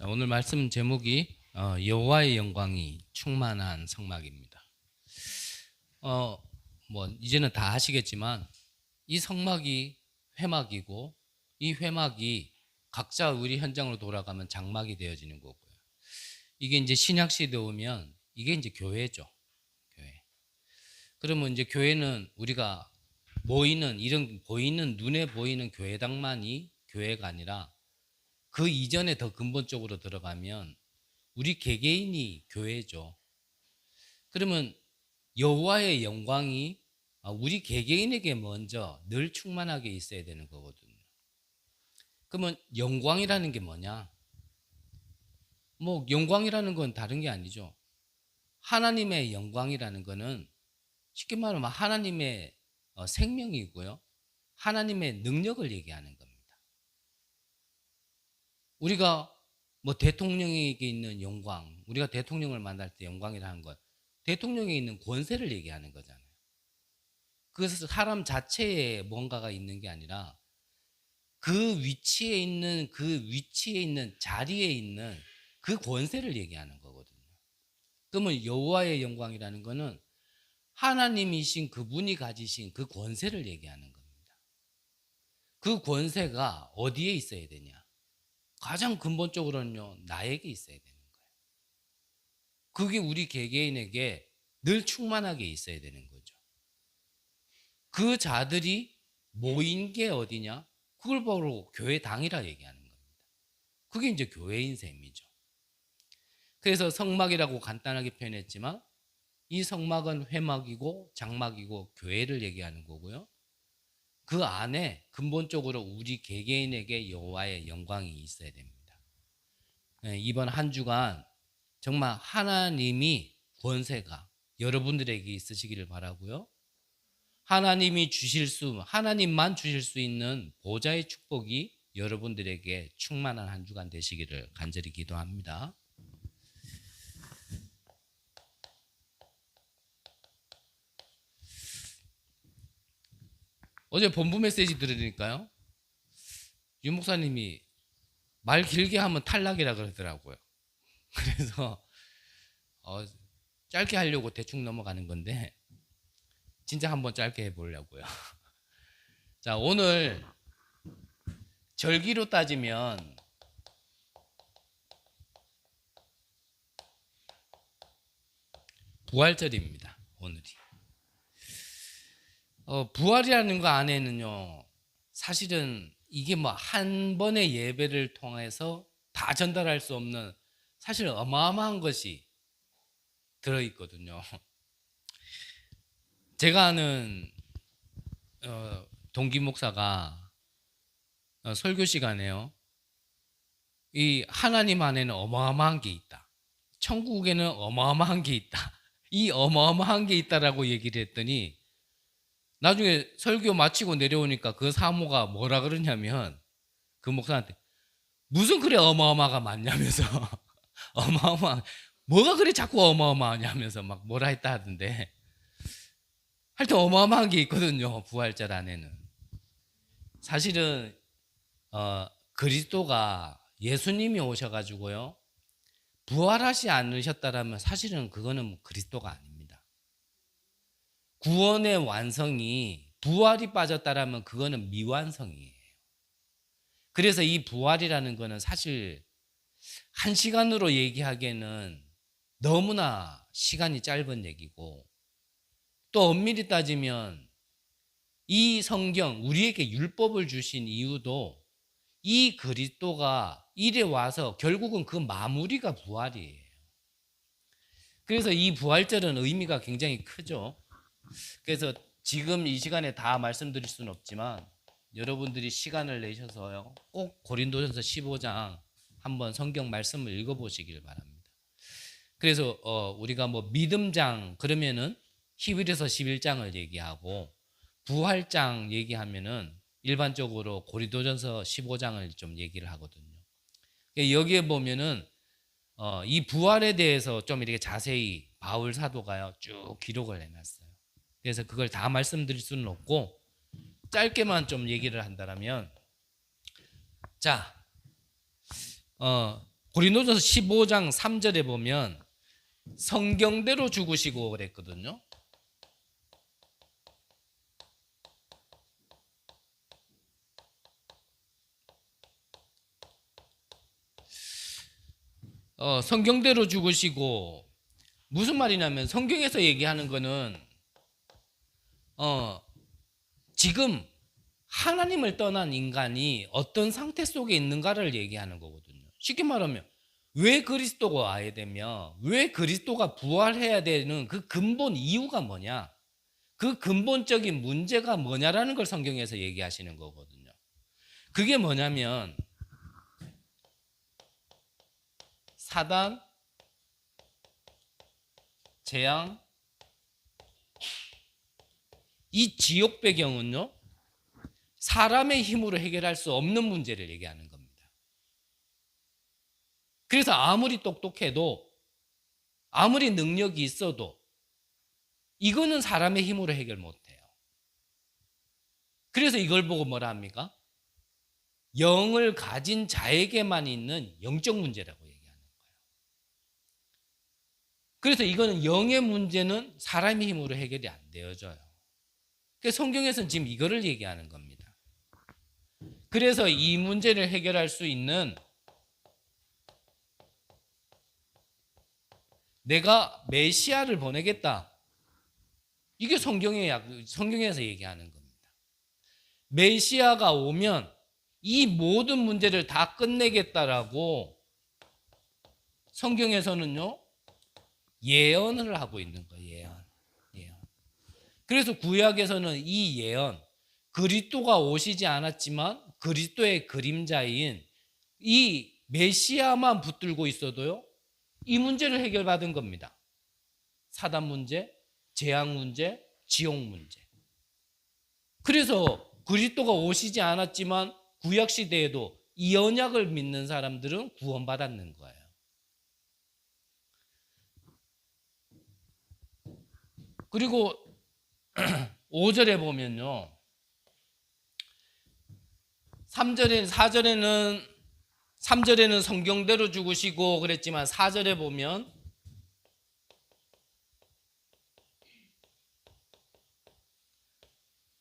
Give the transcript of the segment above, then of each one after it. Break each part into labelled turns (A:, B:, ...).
A: 자, 오늘 말씀 제목이 여호와의 영광이 충만한 성막입니다. 뭐 이제는 다 아시겠지만 이 성막이 회막이고 이 회막이 각자 우리 현장으로 돌아가면 장막이 되어지는 거고요. 이게 이제 신약 시대에 오면 이게 이제 교회죠. 교회. 그러면 이제 교회는 우리가 모이는 이런 보이는 눈에 보이는 교회당만이 교회가 아니라 그 이전에 더 근본적으로 들어가면 우리 개개인이 교회죠. 그러면 여호와의 영광이 우리 개개인에게 먼저 늘 충만하게 있어야 되는 거거든요. 그러면 영광이라는 게 뭐냐? 뭐 영광이라는 건 다른 게 아니죠. 하나님의 영광이라는 거는 쉽게 말하면 하나님의 생명이고요. 하나님의 능력을 얘기하는 겁니다. 우리가 뭐 대통령에게 있는 영광, 우리가 대통령을 만날 때 영광이라는 건 대통령에 있는 권세를 얘기하는 거잖아요. 그래서 사람 자체에 뭔가가 있는 게 아니라 그 위치에 있는 자리에 있는 그 권세를 얘기하는 거거든요. 그러면 여호와의 영광이라는 거는 하나님이신 그분이 가지신 그 권세를 얘기하는 겁니다. 그 권세가 어디에 있어야 되냐? 가장 근본적으로는요, 나에게 있어야 되는 거예요. 그게 우리 개개인에게 늘 충만하게 있어야 되는 거죠. 그 자들이 모인 게 어디냐? 그걸 바로 교회당이라 얘기하는 겁니다. 그게 이제 교회인 셈이죠. 그래서 성막이라고 간단하게 표현했지만 이 성막은 회막이고 장막이고 교회를 얘기하는 거고요. 그 안에 근본적으로 우리 개개인에게 여호와의 영광이 있어야 됩니다. 이번 한 주간 정말 하나님이 권세가 여러분들에게 있으시기를 바라고요. 하나님만 주실 수 있는 보좌의 축복이 여러분들에게 충만한 한 주간 되시기를 간절히 기도합니다. 어제 본부 메시지 들으니까요, 유 목사님이 말 길게 하면 탈락이라 그러더라고요. 그래서 짧게 하려고 대충 넘어가는 건데 진짜 한번 짧게 해보려고요. 자, 오늘 절기로 따지면 부활절입니다. 오늘이. 부활이라는 거 안에는요, 사실은 이게 뭐 한 번의 예배를 통해서 다 전달할 수 없는 사실 어마어마한 것이 들어있거든요. 제가 아는 동기 목사가 설교 시간에요, 이 하나님 안에는 어마어마한 게 있다, 천국에는 어마어마한 게 있다, 이 어마어마한 게 있다라고 얘기를 했더니 나중에 설교 마치고 내려오니까 그 사모가 뭐라 그러냐면 그 목사한테 무슨 그래 어마어마가 많냐면서 뭐가 그래 자꾸 어마어마하냐면서 막 뭐라 했다 하던데, 하여튼 어마어마한 게 있거든요. 부활절 안에는 사실은 그리스도가 예수님이 오셔가지고요, 부활하지 않으셨다라면 사실은 그거는 그리스도가 아닙니다. 구원의 완성이 부활이 빠졌다라면 그거는 미완성이에요. 그래서 이 부활이라는 거는 사실 한 시간으로 얘기하기에는 너무나 시간이 짧은 얘기고, 또 엄밀히 따지면 이 성경, 우리에게 율법을 주신 이유도 이 그리스도가 이래 와서 결국은 그 마무리가 부활이에요. 그래서 이 부활절은 의미가 굉장히 크죠. 그래서 지금 이 시간에 다 말씀드릴 수는 없지만 여러분들이 시간을 내셔서요, 꼭 고린도전서 15장 한번 성경 말씀을 읽어보시길 바랍니다. 그래서 우리가 뭐 믿음장 그러면은 히브리서 11장을 얘기하고, 부활장 얘기하면은 일반적으로 고린도전서 15장을 좀 얘기를 하거든요. 여기에 보면은 이 부활에 대해서 좀 이렇게 자세히 바울 사도가요 쭉 기록을 해놨어요. 그래서 그걸 다 말씀드릴 수는 없고 짧게만 좀 얘기를 한다면, 자, 고린도전서 15장 3절에 보면 성경대로 죽으시고 그랬거든요. 성경대로 죽으시고, 무슨 말이냐면 성경에서 얘기하는 거는 지금 하나님을 떠난 인간이 어떤 상태 속에 있는가를 얘기하는 거거든요. 쉽게 말하면 왜 그리스도가 와야 되며 왜 그리스도가 부활해야 되는 그 근본 이유가 뭐냐, 그 근본적인 문제가 뭐냐라는 걸 성경에서 얘기하시는 거거든요. 그게 뭐냐면 사단, 재앙, 이 지옥 배경은요, 사람의 힘으로 해결할 수 없는 문제를 얘기하는 겁니다. 그래서 아무리 똑똑해도 아무리 능력이 있어도 이거는 사람의 힘으로 해결 못해요. 그래서 이걸 보고 뭐라 합니까? 영을 가진 자에게만 있는 영적 문제라고 얘기하는 거예요. 그래서 이거는 영의 문제는 사람의 힘으로 해결이 안 되어져요. 그래서 성경에서는 지금 이거를 얘기하는 겁니다. 그래서 이 문제를 해결할 수 있는, 내가 메시아를 보내겠다, 이게 성경에서 얘기하는 겁니다. 메시아가 오면 이 모든 문제를 다 끝내겠다라고 성경에서는요 예언을 하고 있는 거예요. 예언. 그래서 구약에서는 이 예언, 그리스도가 오시지 않았지만 그리스도의 그림자인 이 메시아만 붙들고 있어도요 이 문제를 해결받은 겁니다. 사단 문제, 재앙 문제, 지옥 문제. 그래서 그리스도가 오시지 않았지만 구약 시대에도 이 언약을 믿는 사람들은 구원받았는 거예요. 그리고 5절에 보면요, 3절에는 성경대로 죽으시고 그랬지만 4절에 보면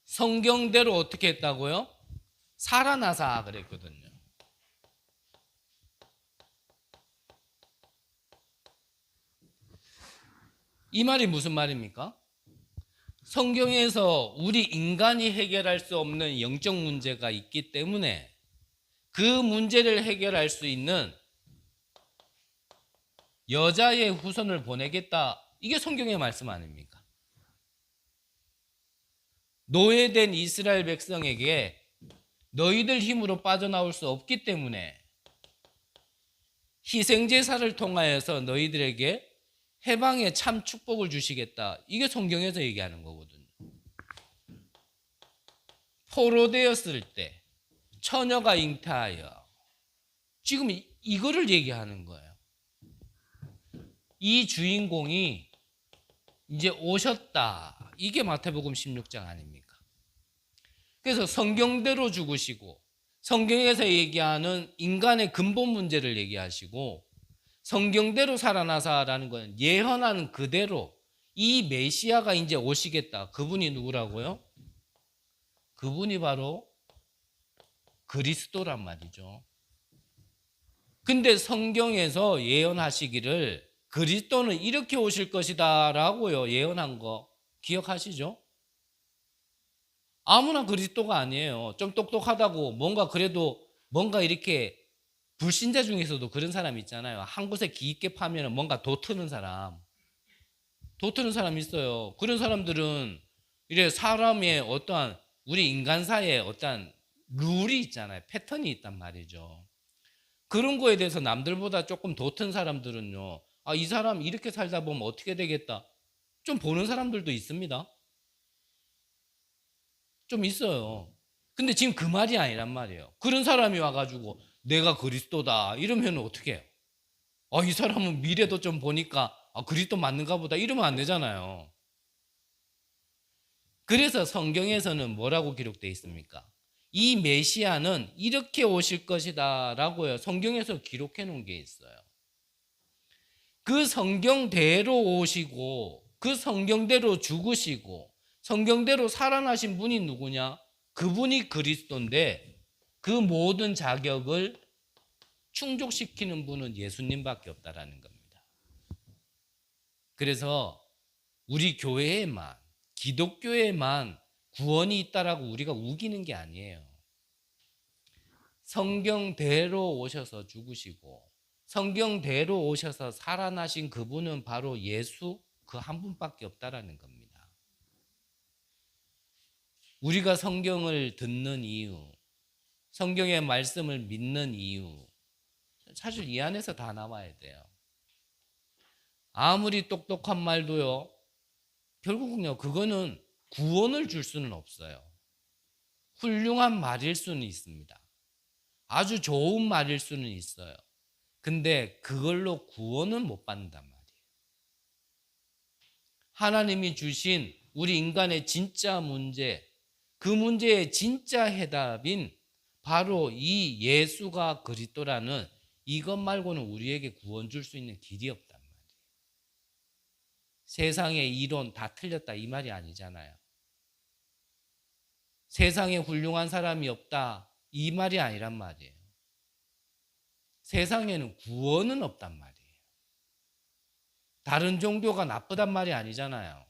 A: 성경대로 어떻게 했다고요? 살아나사 그랬거든요. 이 말이 무슨 말입니까? 성경에서 우리 인간이 해결할 수 없는 영적 문제가 있기 때문에 그 문제를 해결할 수 있는 여자의 후손을 보내겠다, 이게 성경의 말씀 아닙니까? 노예된 이스라엘 백성에게 너희들 힘으로 빠져나올 수 없기 때문에 희생제사를 통하여서 너희들에게 해방의 참 축복을 주시겠다, 이게 성경에서 얘기하는 거거든요. 포로되었을 때 처녀가 잉태하여, 지금 이거를 얘기하는 거예요. 이 주인공이 이제 오셨다, 이게 마태복음 16장 아닙니까? 그래서 성경대로 죽으시고 성경에서 얘기하는 인간의 근본 문제를 얘기하시고 성경대로 살아나사라는 건 예언하는 그대로 이 메시아가 이제 오시겠다. 그분이 누구라고요? 그분이 바로 그리스도란 말이죠. 근데 성경에서 예언하시기를 그리스도는 이렇게 오실 것이다 라고요 예언한 거 기억하시죠? 아무나 그리스도가 아니에요. 좀 똑똑하다고 뭔가 이렇게, 불신자 중에서도 그런 사람 있잖아요. 한 곳에 깊게 파면 뭔가 도트는 사람 있어요. 그런 사람들은 이래 사람의 어떠한, 우리 인간사의 어떠한 룰이 있잖아요. 패턴이 있단 말이죠. 그런 거에 대해서 남들보다 조금 도튼 사람들은요, 이 사람 이렇게 살다 보면 어떻게 되겠다, 좀 보는 사람들도 있습니다. 좀 있어요. 근데 지금 그 말이 아니란 말이에요. 그런 사람이 와가지고 내가 그리스도다 이러면 어떻게 해요? 이 사람은 미래도 좀 보니까 그리스도 맞는가 보다 이러면 안 되잖아요. 그래서 성경에서는 뭐라고 기록되어 있습니까? 이 메시아는 이렇게 오실 것이다 라고요. 성경에서 기록해 놓은 게 있어요. 그 성경대로 오시고 그 성경대로 죽으시고 성경대로 살아나신 분이 누구냐? 그분이 그리스도인데 그 모든 자격을 충족시키는 분은 예수님밖에 없다라는 겁니다. 그래서 우리 교회에만, 기독교에만 구원이 있다라고 우리가 우기는 게 아니에요. 성경대로 오셔서 죽으시고 성경대로 오셔서 살아나신 그분은 바로 예수 그 한 분밖에 없다라는 겁니다. 우리가 성경을 듣는 이유, 성경의 말씀을 믿는 이유, 사실 이 안에서 다 나와야 돼요. 아무리 똑똑한 말도요, 결국은요, 그거는 구원을 줄 수는 없어요. 훌륭한 말일 수는 있습니다. 아주 좋은 말일 수는 있어요. 근데 그걸로 구원은 못 받는단 말이에요. 하나님이 주신 우리 인간의 진짜 문제, 그 문제의 진짜 해답인 바로 이 예수가 그리스도라는 이것 말고는 우리에게 구원 줄 수 있는 길이 없단 말이에요. 세상의 이론 다 틀렸다 이 말이 아니잖아요. 세상에 훌륭한 사람이 없다 이 말이 아니란 말이에요. 세상에는 구원은 없단 말이에요. 다른 종교가 나쁘단 말이 아니잖아요.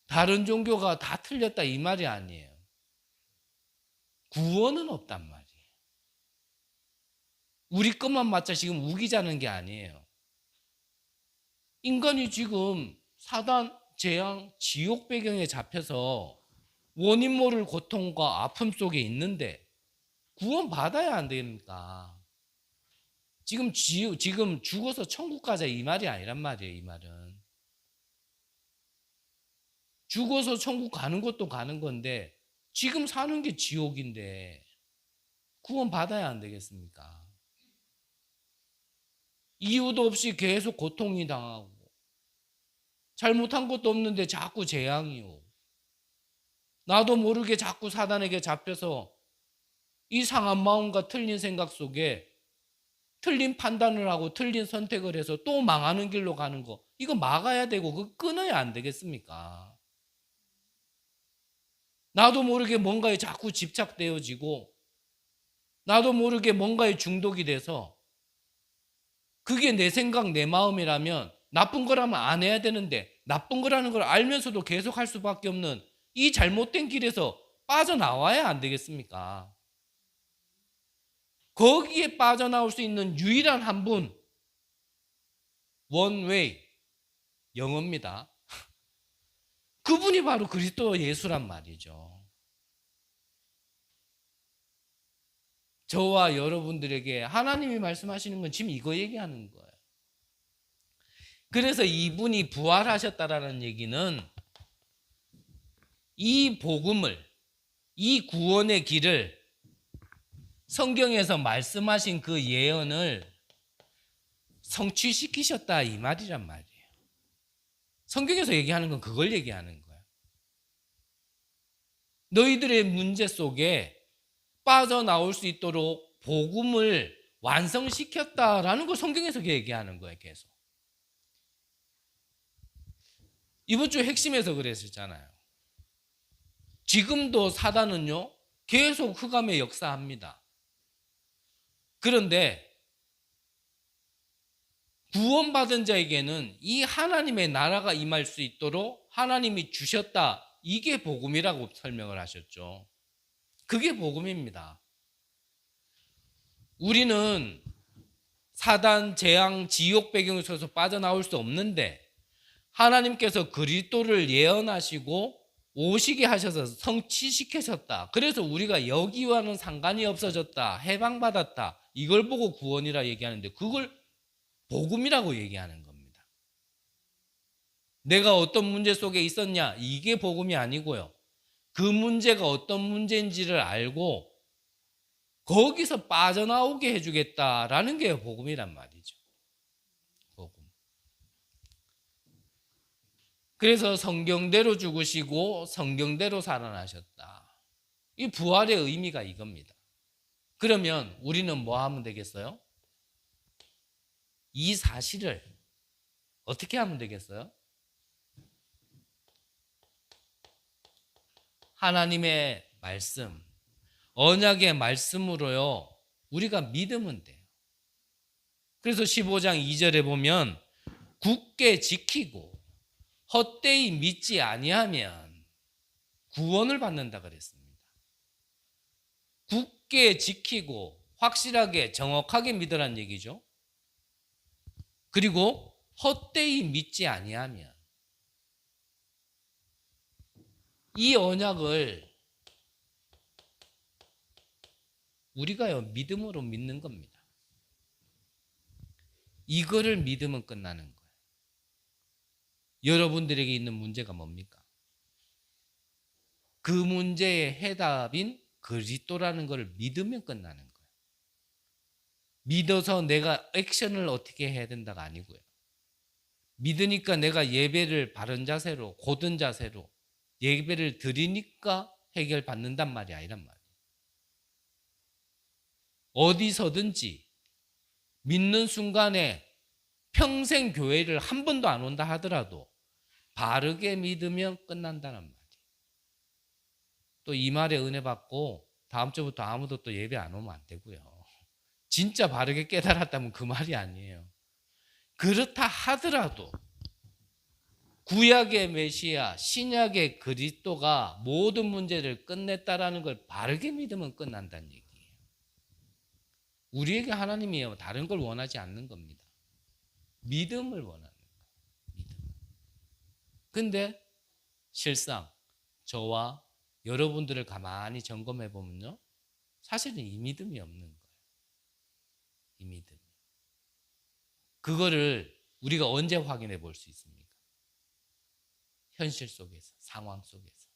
A: 다른 종교가 다 틀렸다 이 말이 아니에요. 구원은 없단 말이에요. 우리 것만 맞자 지금 우기자는 게 아니에요. 인간이 지금 사단, 재앙, 지옥 배경에 잡혀서 원인 모를 고통과 아픔 속에 있는데 구원 받아야 안 됩니까? 지금 죽어서 천국 가자 이 말이 아니란 말이에요. 이 말은 죽어서 천국 가는 것도 가는 건데 지금 사는 게 지옥인데 구원 받아야 안 되겠습니까? 이유도 없이 계속 고통이 당하고 잘못한 것도 없는데 자꾸 재앙이요. 나도 모르게 자꾸 사단에게 잡혀서 이상한 마음과 틀린 생각 속에 틀린 판단을 하고 틀린 선택을 해서 또 망하는 길로 가는 거 이거 막아야 되고 그거 끊어야 안 되겠습니까? 나도 모르게 뭔가에 자꾸 집착되어지고 나도 모르게 뭔가에 중독이 돼서 그게 내 생각 내 마음이라면 나쁜 거라면 안 해야 되는데 나쁜 거라는 걸 알면서도 계속 할 수밖에 없는 이 잘못된 길에서 빠져나와야 안 되겠습니까? 거기에 빠져나올 수 있는 유일한 한 분, 원웨이, 영어입니다. 그분이 바로 그리스도 예수란 말이죠. 저와 여러분들에게 하나님이 말씀하시는 건 지금 이거 얘기하는 거예요. 그래서 이분이 부활하셨다라는 얘기는 이 복음을, 이 구원의 길을 성경에서 말씀하신 그 예언을 성취시키셨다 이 말이란 말이에요. 성경에서 얘기하는 건 그걸 얘기하는 거예요. 너희들의 문제 속에 빠져나올 수 있도록 복음을 완성시켰다라는 걸 성경에서 얘기하는 거예요. 계속. 이번 주 핵심에서 그랬었잖아요. 지금도 사단은요 계속 흑암의 역사합니다. 그런데 구원받은 자에게는 이 하나님의 나라가 임할 수 있도록 하나님이 주셨다. 이게 복음이라고 설명을 하셨죠. 그게 복음입니다. 우리는 사단, 재앙, 지옥 배경에 서서 빠져나올 수 없는데 하나님께서 그리스도를 예언하시고 오시게 하셔서 성취시키셨다. 그래서 우리가 여기와는 상관이 없어졌다. 해방받았다. 이걸 보고 구원이라 얘기하는데 그걸 복음이라고 얘기하는 겁니다. 내가 어떤 문제 속에 있었냐? 이게 복음이 아니고요. 그 문제가 어떤 문제인지를 알고 거기서 빠져나오게 해주겠다라는 게 복음이란 말이죠. 복음. 그래서 성경대로 죽으시고 성경대로 살아나셨다. 이 부활의 의미가 이겁니다. 그러면 우리는 뭐 하면 되겠어요? 이 사실을 어떻게 하면 되겠어요? 하나님의 말씀, 언약의 말씀으로요, 우리가 믿으면 돼요. 그래서 15장 2절에 보면 굳게 지키고 헛되이 믿지 아니하면 구원을 받는다 그랬습니다. 굳게 지키고 확실하게 정확하게 믿으라는 얘기죠. 그리고 헛되이 믿지 아니하면, 이 언약을 우리가요 믿음으로 믿는 겁니다. 이거를 믿으면 끝나는 거예요. 여러분들에게 있는 문제가 뭡니까? 그 문제의 해답인 그리스도라는 걸 믿으면 끝나는 거예요. 믿어서 내가 액션을 어떻게 해야 된다가 아니고요. 믿으니까 내가 예배를 바른 자세로, 고든 자세로 예배를 드리니까 해결받는단 말이 아니란 말이에요. 어디서든지 믿는 순간에 평생 교회를 한 번도 안 온다 하더라도 바르게 믿으면 끝난다는 말이에요. 또 이 말에 은혜 받고 다음 주부터 아무도 또 예배 안 오면 안 되고요. 진짜 바르게 깨달았다면 그 말이 아니에요. 그렇다 하더라도 구약의 메시아, 신약의 그리스도가 모든 문제를 끝냈다라는 걸 바르게 믿으면 끝난다는 얘기예요. 우리에게 하나님이 다른 걸 원하지 않는 겁니다. 믿음을 원하는 거예요. 믿음. 근데 실상 저와 여러분들을 가만히 점검해 보면요, 사실은 이 믿음이 없는 거예요. 이 믿음. 그거를 우리가 언제 확인해 볼 수 있습니까? 현실 속에서, 상황 속에서.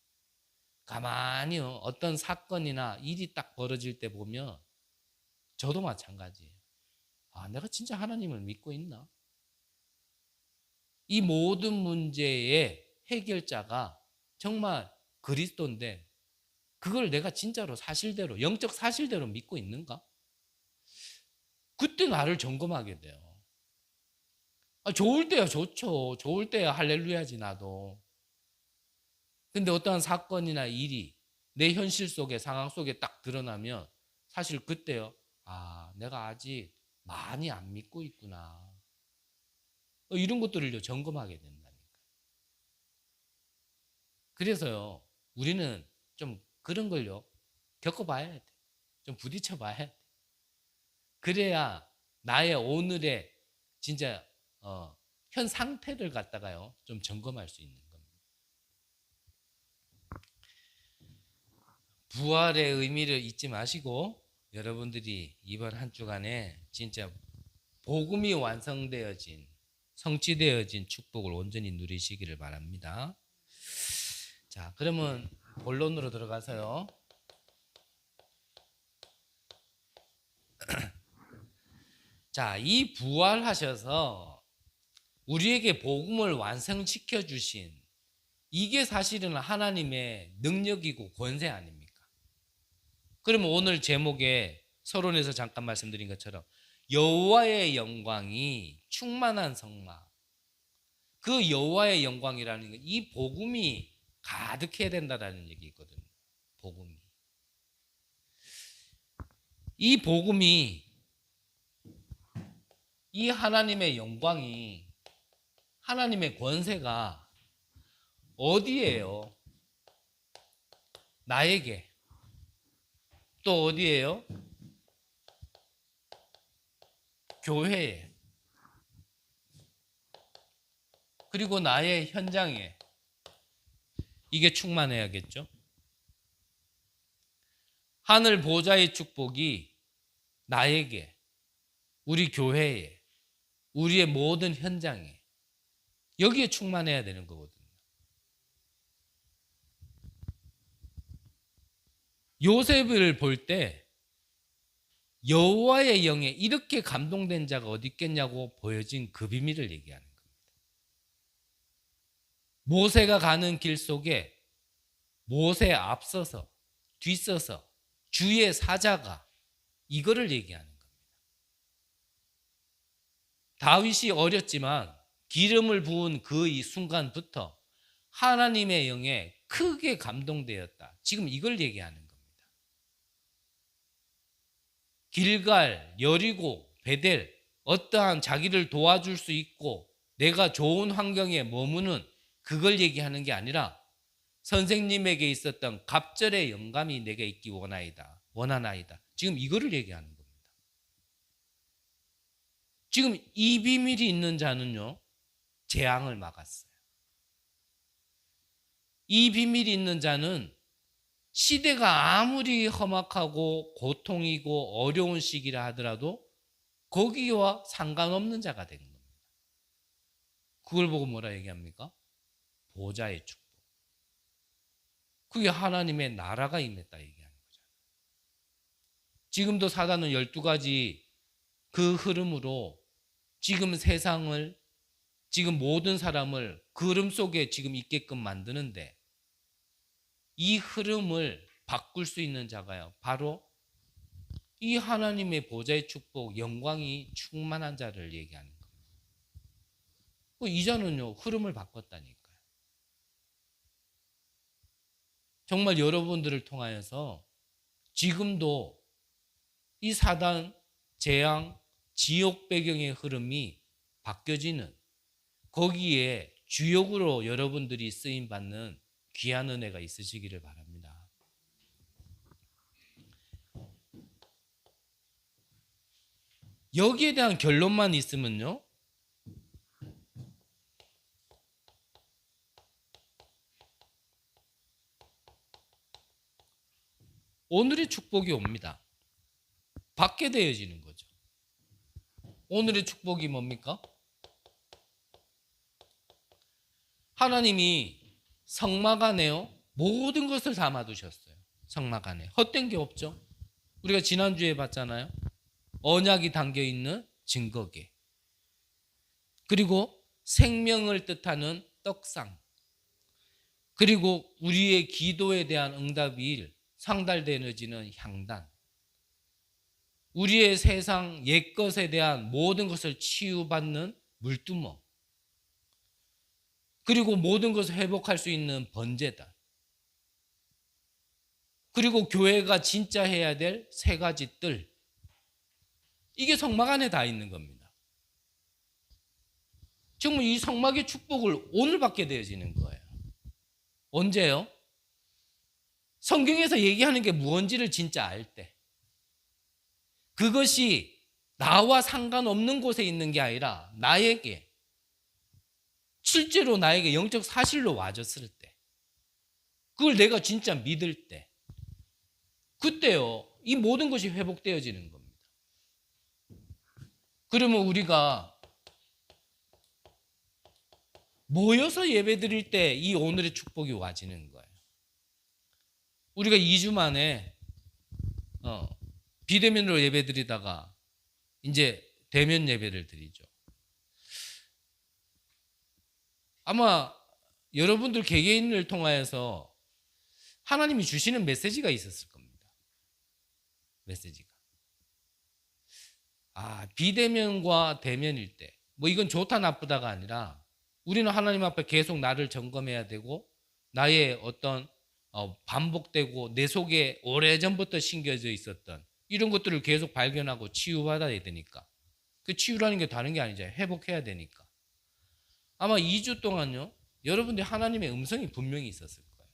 A: 가만히요, 어떤 사건이나 일이 딱 벌어질 때 보면 저도 마찬가지예요. 아, 내가 진짜 하나님을 믿고 있나? 이 모든 문제의 해결자가 정말 그리스도인데 그걸 내가 진짜로 사실대로, 영적 사실대로 믿고 있는가? 그때 나를 점검하게 돼요. 좋을 때야 좋죠. 좋을 때야 할렐루야지 나도. 근데 어떠한 사건이나 일이 내 현실 속에, 상황 속에 딱 드러나면 사실 그때요, 아, 내가 아직 많이 안 믿고 있구나. 이런 것들을 점검하게 된다니까. 그래서요, 우리는 좀 그런 걸요, 겪어봐야 돼. 좀 부딪혀봐야 돼. 그래야 나의 오늘의 진짜 현 상태를 갖다가요, 좀 점검할 수 있는 겁니다. 부활의 의미를 잊지 마시고 여러분들이 이번 한 주간에 진짜 복음이 완성되어진, 성취되어진 축복을 온전히 누리시기를 바랍니다. 자, 그러면 본론으로 들어가서요. 자, 이 부활하셔서 우리에게 복음을 완성시켜 주신 이게 사실은 하나님의 능력이고 권세 아닙니까? 그러면 오늘 제목에 서론에서 잠깐 말씀드린 것처럼 여호와의 영광이 충만한 성막, 그 여호와의 영광이라는 건 이 복음이 가득해야 된다라는 얘기거든요. 복음이. 이 복음이, 이 하나님의 영광이, 하나님의 권세가 어디에요? 나에게. 또 어디에요? 교회에. 그리고 나의 현장에. 이게 충만해야겠죠? 하늘 보좌의 축복이 나에게, 우리 교회에, 우리의 모든 현장에, 여기에 충만해야 되는 거거든요. 요셉을 볼 때 여호와의 영에 이렇게 감동된 자가 어디 있겠냐고 보여진 그 비밀을 얘기하는 겁니다. 모세가 가는 길 속에 모세에 앞서서 뒤서서 주의 사자가 이거를 얘기하는 겁니다. 다윗이 어렸지만 기름을 부은 그 이 순간부터 하나님의 영에 크게 감동되었다. 지금 이걸 얘기하는 겁니다. 길갈, 여리고, 베델, 어떠한 자기를 도와줄 수 있고 내가 좋은 환경에 머무는 그걸 얘기하는 게 아니라 선생님에게 있었던 갑절의 영감이 내게 있기 원하나이다. 지금 이거를 얘기하는 겁니다. 지금 이 비밀이 있는 자는요, 재앙을 막았어요. 이 비밀이 있는 자는 시대가 아무리 험악하고 고통이고 어려운 시기라 하더라도 거기와 상관없는 자가 되는 겁니다. 그걸 보고 뭐라 얘기합니까? 보좌의 축복. 그게 하나님의 나라가 임했다 얘기하는 거잖아요. 지금도 사단은 12가지 그 흐름으로 지금 세상을, 지금 모든 사람을 그 흐름 속에 지금 있게끔 만드는데 이 흐름을 바꿀 수 있는 자가요, 바로 이 하나님의 보좌의 축복, 영광이 충만한 자를 얘기하는 겁니다. 이 자는요, 흐름을 바꿨다니까요. 정말 여러분들을 통하여서 지금도 이 사단, 재앙, 지옥 배경의 흐름이 바뀌어지는, 거기에 주역으로 여러분들이 쓰임받는 귀한 은혜가 있으시기를 바랍니다. 여기에 대한 결론만 있으면요, 오늘의 축복이 옵니다. 받게 되어지는 거죠. 오늘의 축복이 뭡니까? 하나님이 성막 안에요, 모든 것을 담아두셨어요. 성막 안에 헛된 게 없죠. 우리가 지난주에 봤잖아요. 언약이 담겨있는 증거계, 그리고 생명을 뜻하는 떡상, 그리고 우리의 기도에 대한 응답이 상달되어지는 향단, 우리의 세상 옛것에 대한 모든 것을 치유받는 물두멍, 그리고 모든 것을 회복할 수 있는 번제단, 그리고 교회가 진짜 해야 될 3가지 뜰, 이게 성막 안에 다 있는 겁니다. 정말 이 성막의 축복을 오늘 받게 되어지는 거예요. 언제요? 성경에서 얘기하는 게 무언지를 진짜 알 때, 그것이 나와 상관없는 곳에 있는 게 아니라 나에게, 실제로 나에게 영적 사실로 와졌을 때, 그걸 내가 진짜 믿을 때, 그때요, 이 모든 것이 회복되어지는 겁니다. 그러면 우리가 모여서 예배 드릴 때 이 오늘의 축복이 와지는 거예요. 우리가 2주 만에 비대면으로 예배 드리다가 이제 대면 예배를 드리죠. 아마 여러분들 개개인을 통하여서 하나님이 주시는 메시지가 있었을 겁니다. 메시지가. 비대면과 대면일 때, 뭐 이건 좋다 나쁘다가 아니라 우리는 하나님 앞에 계속 나를 점검해야 되고, 나의 어떤 반복되고 내 속에 오래전부터 심겨져 있었던 이런 것들을 계속 발견하고 치유받아야 되니까, 그 치유라는 게 다른 게 아니죠. 회복해야 되니까. 아마 2주 동안요, 여러분들이 하나님의 음성이 분명히 있었을 거예요.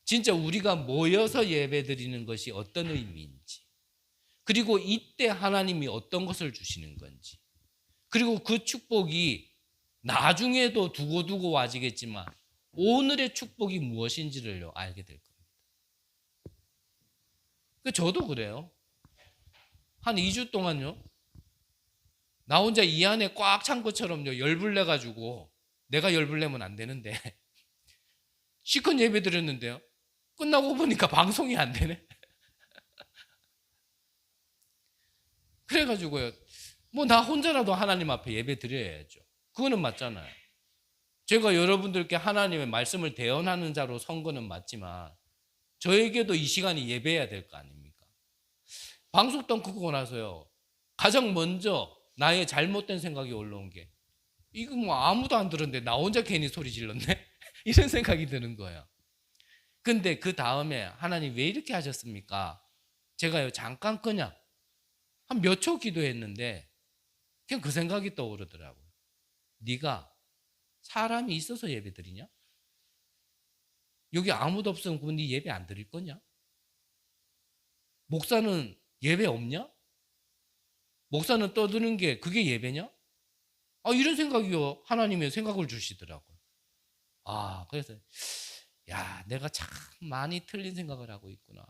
A: 진짜 우리가 모여서 예배 드리는 것이 어떤 의미인지, 그리고 이때 하나님이 어떤 것을 주시는 건지, 그리고 그 축복이 나중에도 두고두고 와지겠지만 오늘의 축복이 무엇인지를 알게 될 겁니다. 저도 그래요. 한 2주 동안요, 나 혼자 이 안에 꽉 찬 것처럼 열불 내가지고, 내가 열불 내면 안 되는데 시컷 예배 드렸는데요, 끝나고 보니까 방송이 안 되네. 그래가지고요, 뭐 나 혼자라도 하나님 앞에 예배 드려야죠. 그거는 맞잖아요. 제가 여러분들께 하나님의 말씀을 대언하는 자로 선 거는 맞지만 저에게도 이 시간이 예배해야 될 거 아닙니까? 방송당 끄고 나서요. 가장 먼저 나의 잘못된 생각이 올라온 게 이거 뭐 아무도 안 들었는데 나 혼자 괜히 소리 질렀네? 이런 생각이 드는 거예요. 근데 그 다음에 하나님 왜 이렇게 하셨습니까? 제가요 잠깐 그냥 한 몇 초 기도했는데 그냥 그 생각이 떠오르더라고요. 네가 사람이 있어서 예배 드리냐? 여기 아무도 없으면 그럼 네 예배 안 드릴 거냐? 목사는 예배 없냐? 목사는 떠드는 게 그게 예배냐? 이런 생각이요. 하나님의 생각을 주시더라고요. 그래서 야, 내가 참 많이 틀린 생각을 하고 있구나.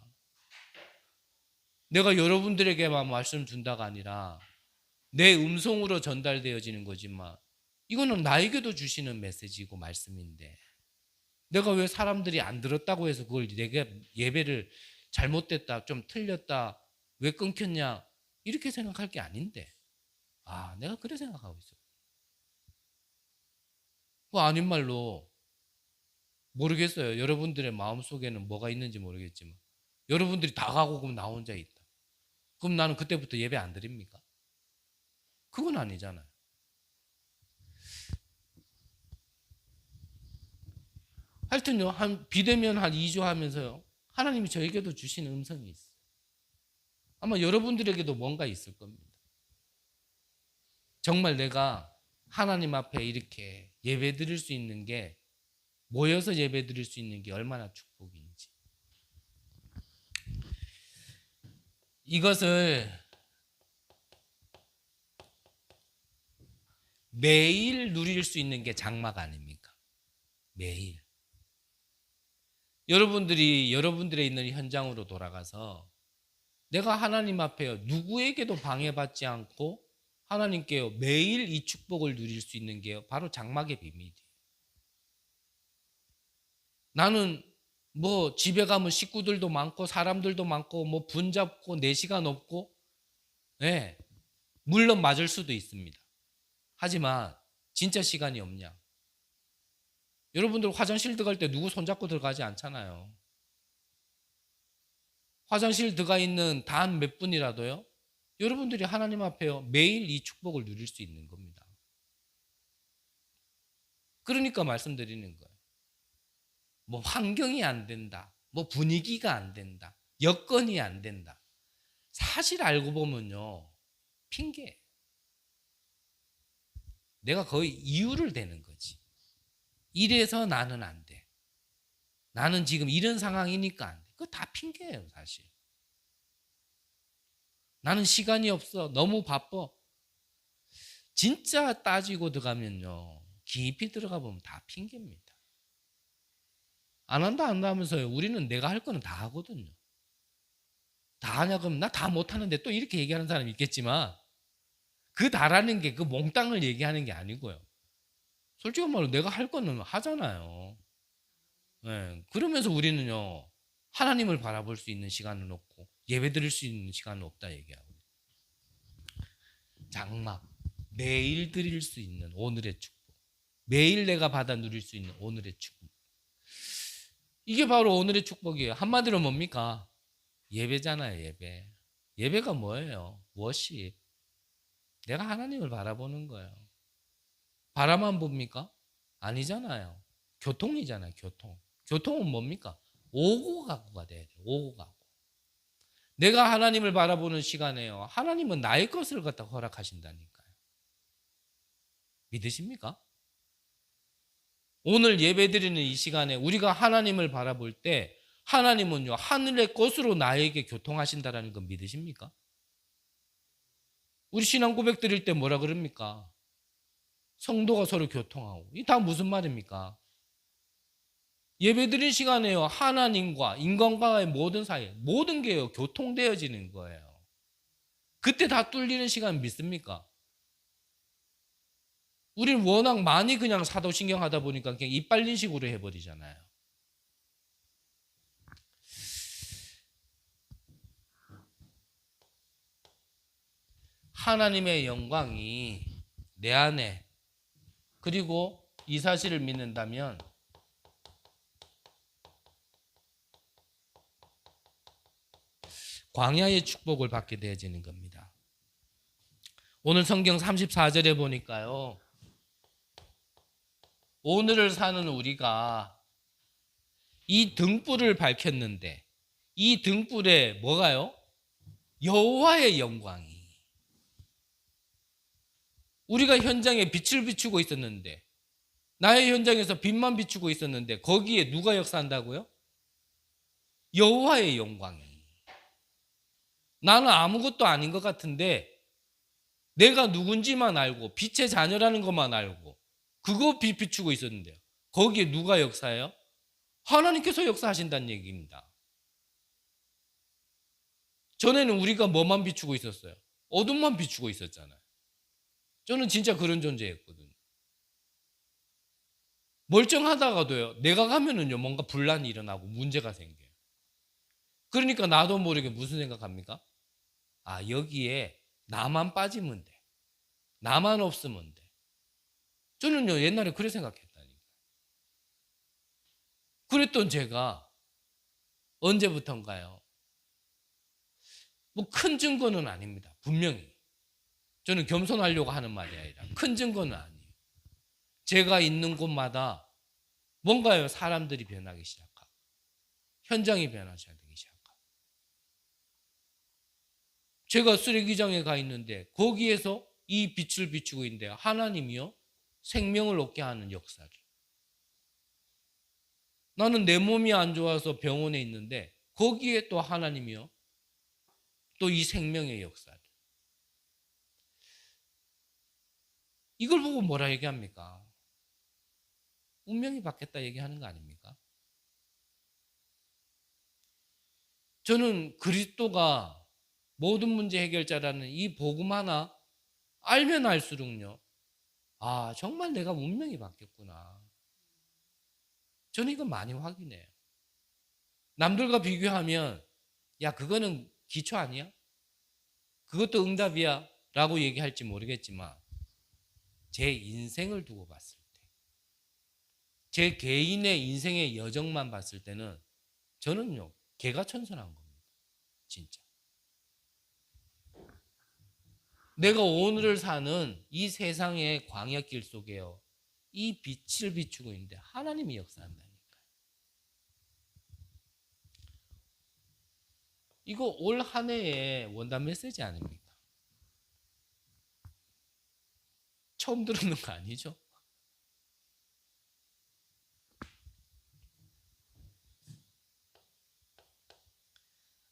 A: 내가 여러분들에게만 말씀 준다가 아니라 내 음성으로 전달되어지는 거지만 이거는 나에게도 주시는 메시지고 말씀인데 내가 왜 사람들이 안 들었다고 해서 그걸 내가 예배를 잘못됐다, 좀 틀렸다, 왜 끊겼냐 이렇게 생각할 게 아닌데 내가 그래 생각하고 있어. 그 아닌 말로 모르겠어요. 여러분들의 마음속에는 뭐가 있는지 모르겠지만 여러분들이 다 가고 그럼 나 혼자 있다. 그럼 나는 그때부터 예배 안 드립니까? 그건 아니잖아요. 하여튼요, 비대면 한 2주 하면서요, 하나님이 저에게도 주시는 음성이 있어요. 아마 여러분들에게도 뭔가 있을 겁니다. 정말 내가 하나님 앞에 이렇게 예배 드릴 수 있는 게, 모여서 예배 드릴 수 있는 게 얼마나 축복인지. 이것을 매일 누릴 수 있는 게 장막 아닙니까? 매일. 여러분들이 여러분들의 있는 현장으로 돌아가서 내가 하나님 앞에 누구에게도 방해받지 않고 하나님께요 매일 이 축복을 누릴 수 있는 게요 바로 장막의 비밀이에요. 나는 뭐 집에 가면 식구들도 많고 사람들도 많고 뭐 분잡고 내 시간 없고 물론 맞을 수도 있습니다. 하지만 진짜 시간이 없냐? 여러분들 화장실 들어갈 때 누구 손잡고 들어가지 않잖아요. 화장실 들어가 있는 단 몇 분이라도요 여러분들이 하나님 앞에요 매일 이 축복을 누릴 수 있는 겁니다. 그러니까 말씀드리는 거예요. 뭐 환경이 안 된다, 뭐 분위기가 안 된다, 여건이 안 된다. 사실 알고 보면요 핑계. 내가 거의 이유를 대는 거지. 이래서 나는 안 돼. 나는 지금 이런 상황이니까 안 돼. 그거 다 핑계예요 사실. 나는 시간이 없어. 너무 바빠. 진짜 따지고 들어가면요 깊이 들어가 보면 다 핑계입니다. 안 한다 안 하면서요 우리는 내가 할 거는 다 하거든요. 다 하냐 그러면 나 다 못하는데 또 이렇게 얘기하는 사람이 있겠지만 그 다라는 게 그 몽땅을 얘기하는 게 아니고요. 솔직히 말로 내가 할 거는 하잖아요. 그러면서 우리는요 하나님을 바라볼 수 있는 시간은 없고 예배 드릴 수 있는 시간은 없다 얘기하고. 장막, 매일 드릴 수 있는 오늘의 축복, 매일 내가 받아 누릴 수 있는 오늘의 축복, 이게 바로 오늘의 축복이에요. 한마디로 뭡니까? 예배잖아요. 예배. 예배가 뭐예요? 워십. 내가 하나님을 바라보는 거예요. 바라만 봅니까? 아니잖아요. 교통이잖아요. 교통. 교통은 뭡니까? 오고 가고가 돼야 돼요. 오고 가고. 내가 하나님을 바라보는 시간에요 하나님은 나의 것을 갖다 허락하신다니까요. 믿으십니까? 오늘 예배드리는 이 시간에 우리가 하나님을 바라볼 때 하나님은요 하늘의 것으로 나에게 교통하신다라는 건 믿으십니까? 우리 신앙 고백 드릴 때 뭐라 그럽니까? 성도가 서로 교통하고. 이 다 무슨 말입니까? 예배드린 시간에요 하나님과 인간과의 모든 사이 모든 게요 교통되어지는 거예요. 그때 다 뚫리는 시간 믿습니까? 우리는 워낙 많이 그냥 사도신경 하다 보니까 그냥 이빨린 식으로 해버리잖아요. 하나님의 영광이 내 안에, 그리고 이 사실을 믿는다면 광야의 축복을 받게 되어지는 겁니다. 오늘 성경 34절에 보니까요. 오늘을 사는 우리가 이 등불을 밝혔는데 이 등불에 뭐가요? 여호와의 영광이. 우리가 현장에 빛을 비추고 있었는데 나의 현장에서 빛만 비추고 있었는데 거기에 누가 역사한다고요? 여호와의 영광이. 나는 아무것도 아닌 것 같은데 내가 누군지만 알고 빛의 자녀라는 것만 알고 그거 빛 비추고 있었는데요. 거기에 누가 역사해요? 하나님께서 역사하신다는 얘기입니다. 전에는 우리가 뭐만 비추고 있었어요? 어둠만 비추고 있었잖아요. 저는 진짜 그런 존재였거든요. 멀쩡하다가도요, 내가 가면은요, 뭔가 분란이 일어나고 문제가 생겨요. 그러니까 나도 모르게 무슨 생각합니까? 아, 여기에 나만 빠지면 돼. 나만 없으면 돼. 저는요, 옛날에 그래 생각했다니까. 그랬던 제가 언제부턴가요? 뭐 큰 증거는 아닙니다. 분명히. 저는 겸손하려고 하는 말이 아니라 큰 증거는 아니에요. 제가 있는 곳마다 뭔가요? 사람들이 변하기 시작하고 현장이 변하기 시작하고 제가 쓰레기장에 가 있는데 거기에서 이 빛을 비추고 있는데 하나님이요? 생명을 얻게 하는 역사를. 나는 내 몸이 안 좋아서 병원에 있는데 거기에 또 하나님이요? 또 이 생명의 역사를. 이걸 보고 뭐라 얘기합니까? 운명이 바뀌었다 얘기하는 거 아닙니까? 저는 그리스도가 모든 문제 해결자라는 이 복음 하나 알면 알수록요. 아, 정말 내가 운명이 바뀌었구나. 저는 이거 많이 확인해요. 남들과 비교하면 야, 그거는 기초 아니야? 그것도 응답이야? 라고 얘기할지 모르겠지만 제 인생을 두고 봤을 때 제 개인의 인생의 여정만 봤을 때는 저는요, 개가천선한 겁니다. 진짜. 내가 오늘을 사는 이 세상의 광야길 속에요. 이 빛을 비추고 있는데 하나님이 역사한다니까요. 이거 올 한 해의 원단 메시지 아닙니까? 처음 들었는 거 아니죠?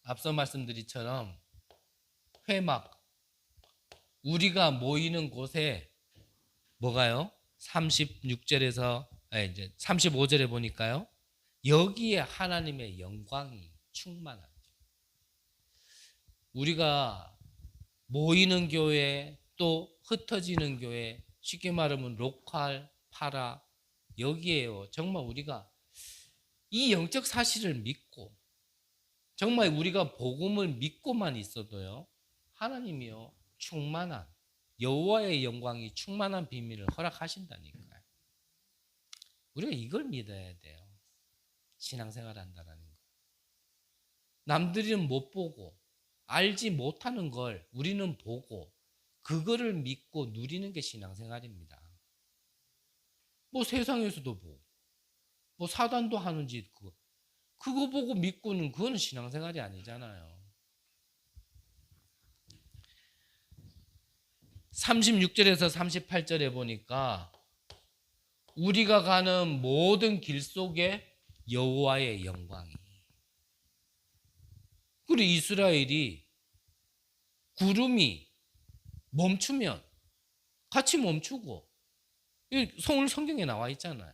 A: 앞서 말씀드리처럼 회막 우리가 모이는 곳에 뭐가요? 36절에서 이제 35절에 보니까요. 여기에 하나님의 영광이 충만하죠. 우리가 모이는 교회 또 흩어지는 교회 쉽게 말하면 로컬, 파라 여기에요. 정말 우리가 이 영적 사실을 믿고 정말 우리가 복음을 믿고만 있어도요. 하나님이요. 충만한 여호와의 영광이 충만한 비밀을 허락하신다니까요. 우리가 이걸 믿어야 돼요. 신앙생활 한다는 거. 남들은 못 보고 알지 못하는 걸 우리는 보고 그거를 믿고 누리는 게 신앙생활입니다. 뭐 세상에서도 보고 뭐 사단도 하는 짓 그거 보고 믿고는 그거는 신앙생활이 아니잖아요. 36절에서 38절에 보니까 우리가 가는 모든 길 속에 여호와의 영광이. 그리고 이스라엘이 구름이 멈추면 같이 멈추고 오늘 성경에 나와 있잖아요.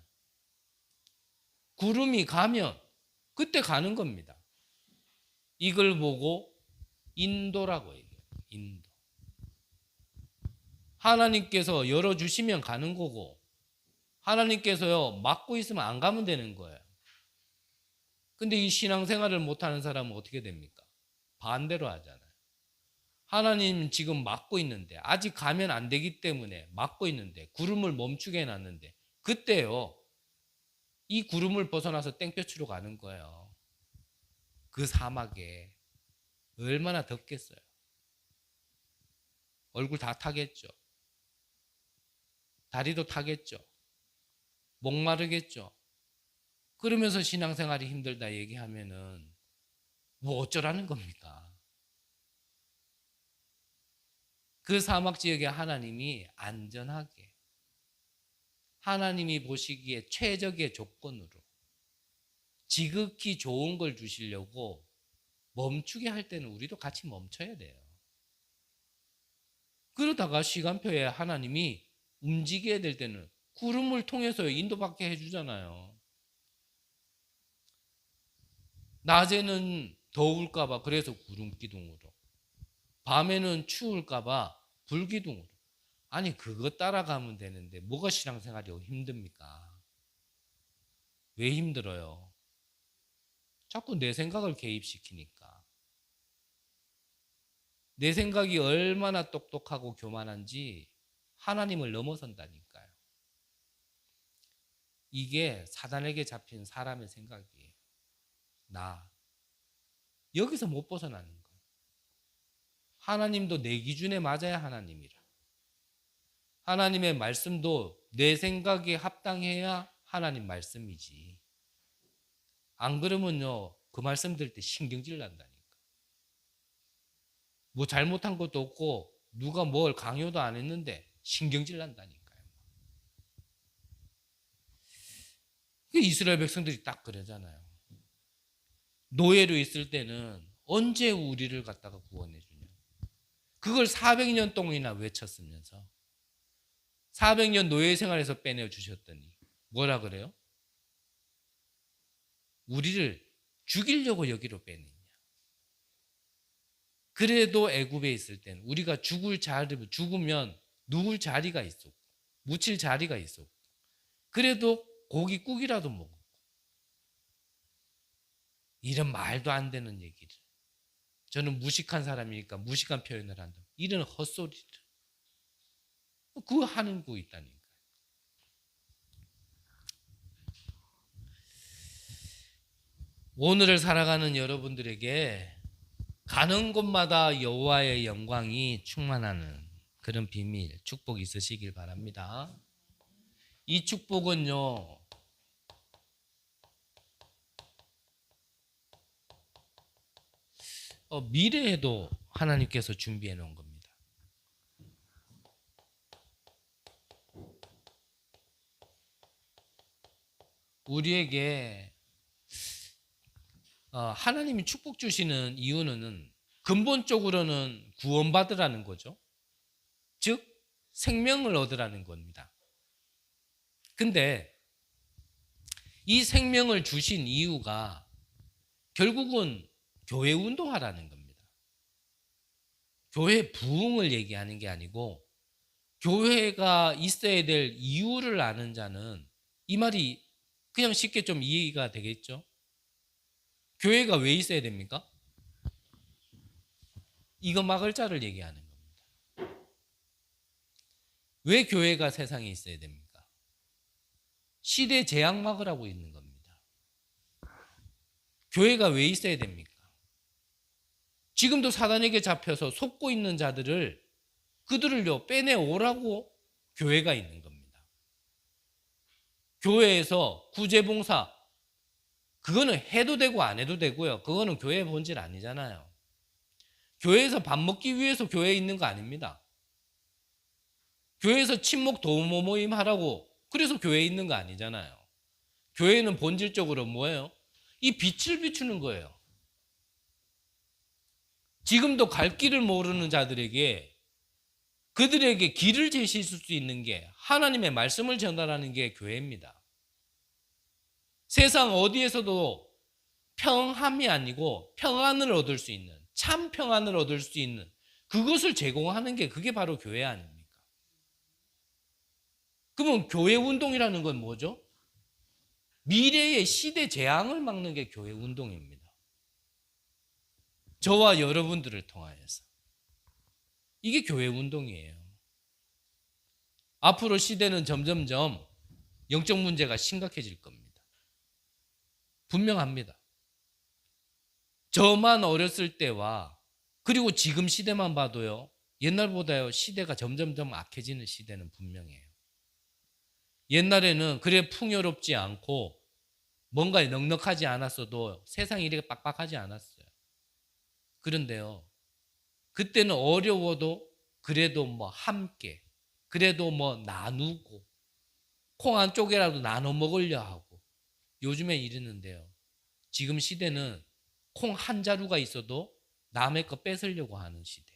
A: 구름이 가면 그때 가는 겁니다. 이걸 보고 인도라고 얘기해요. 인도. 하나님께서 열어주시면 가는 거고 하나님께서요 막고 있으면 안 가면 되는 거예요. 근데 이 신앙생활을 못하는 사람은 어떻게 됩니까? 반대로 하잖아요. 하나님 지금 막고 있는데 아직 가면 안 되기 때문에 막고 있는데 구름을 멈추게 해놨는데 그때요 이 구름을 벗어나서 땡볕으로 가는 거예요. 그 사막에 얼마나 덥겠어요. 얼굴 다 타겠죠. 다리도 타겠죠. 목마르겠죠. 그러면서 신앙생활이 힘들다 얘기하면은 뭐 어쩌라는 겁니까? 그 사막 지역에 하나님이 안전하게, 하나님이 보시기에 최적의 조건으로 지극히 좋은 걸 주시려고 멈추게 할 때는 우리도 같이 멈춰야 돼요. 그러다가 시간표에 하나님이 움직여야 될 때는 구름을 통해서 인도받게 해주잖아요. 낮에는 더울까봐 그래서 구름 기둥으로, 밤에는 추울까봐 불 기둥으로. 아니 그거 따라가면 되는데 뭐가 신앙생활이 힘듭니까? 왜 힘들어요? 자꾸 내 생각을 개입시키니까. 내 생각이 얼마나 똑똑하고 교만한지 하나님을 넘어선다니까요. 이게 사단에게 잡힌 사람의 생각이에요. 나. 여기서 못 벗어나는 거예요. 하나님도 내 기준에 맞아야 하나님이라. 하나님의 말씀도 내 생각에 합당해야 하나님 말씀이지. 안 그러면요, 그 말씀 들을 때 신경질 난다니까. 뭐 잘못한 것도 없고 누가 뭘 강요도 안 했는데 신경질 난다니까요. 이스라엘 백성들이 딱 그러잖아요. 노예로 있을 때는 언제 우리를 갖다가 구원해 주냐. 그걸 400년 동안이나 외쳤으면서 400년 노예 생활에서 빼내 주셨더니 뭐라 그래요? 우리를 죽이려고 여기로 빼내냐. 그래도 애굽에 있을 때는 우리가 죽으면 누울 자리가 있었고 묻힐 자리가 있었고 그래도 고깃국이라도 먹었고 이런 말도 안 되는 얘기를, 저는 무식한 사람이니까 무식한 표현을 한다. 이런 헛소리를 그거 하는 거 있다니까요. 오늘을 살아가는 여러분들에게 가는 곳마다 여호와의 영광이 충만하는 그런 비밀, 축복이 있으시길 바랍니다. 이 축복은요, 미래에도 하나님께서 준비해 놓은 겁니다. 우리에게 하나님이 축복 주시는 이유는 근본적으로는 구원받으라는 거죠. 즉 생명을 얻으라는 겁니다. 근데 이 생명을 주신 이유가 결국은 교회 운동하라는 겁니다. 교회 부흥을 얘기하는 게 아니고 교회가 있어야 될 이유를 아는 자는 이 말이 그냥 쉽게 좀 이해가 되겠죠? 교회가 왜 있어야 됩니까? 이거 막을 자를 얘기하는 겁니다. 왜 교회가 세상에 있어야 됩니까? 시대 재앙 막으라고 있는 겁니다. 교회가 왜 있어야 됩니까? 지금도 사단에게 잡혀서 속고 있는 자들을 그들을요 빼내오라고 교회가 있는 겁니다. 교회에서 구제봉사 그거는 해도 되고 안 해도 되고요. 그거는 교회의 본질 아니잖아요. 교회에서 밥 먹기 위해서 교회에 있는 거 아닙니다. 교회에서 친목 도모 모임 하라고 그래서 교회에 있는 거 아니잖아요. 교회는 본질적으로 뭐예요? 이 빛을 비추는 거예요. 지금도 갈 길을 모르는 자들에게 그들에게 길을 제시할 수 있는 게 하나님의 말씀을 전달하는 게 교회입니다. 세상 어디에서도 평함이 아니고 평안을 얻을 수 있는, 참 평안을 얻을 수 있는 그것을 제공하는 게 그게 바로 교회 아닙니까? 그러면 교회 운동이라는 건 뭐죠? 미래의 시대 재앙을 막는 게 교회 운동입니다. 저와 여러분들을 통하여서. 이게 교회 운동이에요. 앞으로 시대는 점점점 영적 문제가 심각해질 겁니다. 분명합니다. 저만 어렸을 때와 그리고 지금 시대만 봐도요. 옛날보다요. 시대가 점점점 악해지는 시대는 분명해요. 옛날에는 그래 풍요롭지 않고 뭔가 넉넉하지 않았어도 세상이 이렇게 빡빡하지 않았어요. 그런데요. 그때는 어려워도 그래도 뭐 함께, 그래도 뭐 나누고 콩 한 쪽이라도 나눠 먹으려 하고 요즘에 이러는데요. 지금 시대는 콩 한 자루가 있어도 남의 거 뺏으려고 하는 시대.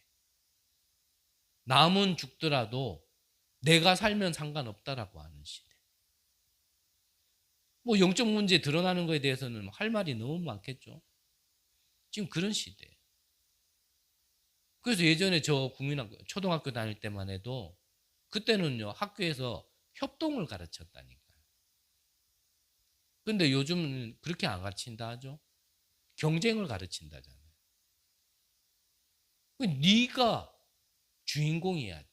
A: 남은 죽더라도 내가 살면 상관없다라고 하는 시대. 뭐 영적 문제 드러나는 거에 대해서는 할 말이 너무 많겠죠. 지금 그런 시대. 그래서 예전에 저 국민학교 초등학교 다닐 때만 해도 그때는요 학교에서 협동을 가르쳤다니까요. 근데 요즘은 그렇게 안 가르친다 하죠. 경쟁을 가르친다잖아요. 네가 주인공이어야 돼.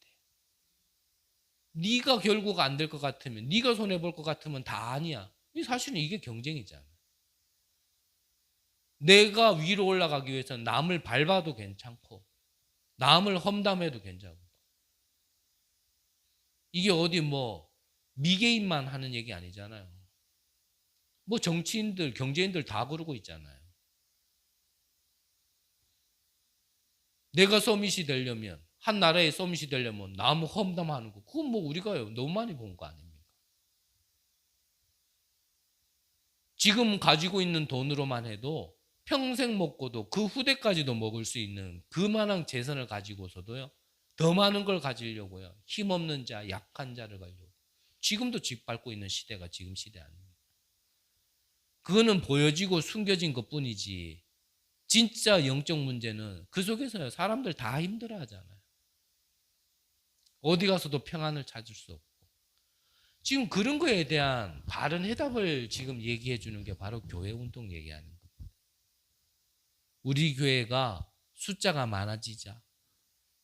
A: 네가 결국 안 될 것 같으면, 네가 손해볼 것 같으면 다 아니야. 사실은 이게 경쟁이잖아. 내가 위로 올라가기 위해서는 남을 밟아도 괜찮고 남을 험담해도 괜찮고, 이게 어디 뭐 미개인만 하는 얘기 아니잖아요. 뭐 정치인들, 경제인들 다 그러고 있잖아요. 내가 서밋이 되려면, 한 나라의 서밋이 되려면 남 험담하는 거, 그건 뭐 우리가요 너무 많이 본 거 아닙니까? 지금 가지고 있는 돈으로만 해도 평생 먹고도 그 후대까지도 먹을 수 있는 그만한 재산을 가지고서도요 더 많은 걸 가지려고요 힘없는 자, 약한 자를 가지려고 지금도 짓밟고 있는 시대가 지금 시대 아닙니까? 그거는 보여지고 숨겨진 것뿐이지 진짜 영적 문제는 그 속에서요 사람들 다 힘들어 하잖아요. 어디 가서도 평안을 찾을 수 없고. 지금 그런 거에 대한 바른 해답을 지금 얘기해 주는 게 바로 교회 운동 얘기하는 거예요. 우리 교회가 숫자가 많아지자,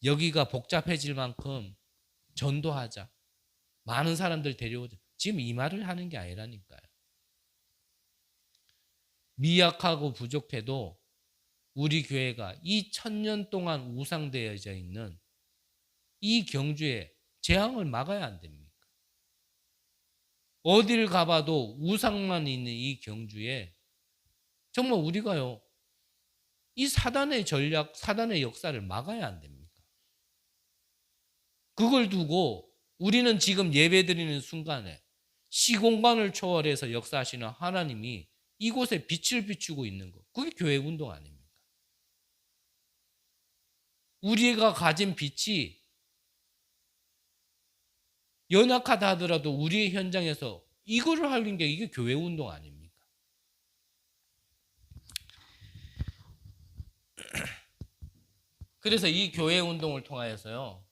A: 여기가 복잡해질 만큼 전도하자, 많은 사람들 데려오자. 지금 이 말을 하는 게 아니라니까요. 미약하고 부족해도 우리 교회가 이 1000년 동안 우상되어져 있는 이 경주에 재앙을 막아야 안 됩니까? 어딜 가봐도 우상만 있는 이 경주에 정말 우리가요 이 사단의 전략, 사단의 역사를 막아야 안 됩니까? 그걸 두고 우리는 지금 예배드리는 순간에 시공간을 초월해서 역사하시는 하나님이 이곳에 빛을 비추고 있는 것, 그게 교회 운동 아닙니까? 우리가 가진 빛이 연약하다 하더라도 우리의 현장에서 이거를 하는 게 이게 교회 운동 아닙니까? 그래서 이 교회 운동을 통하여서요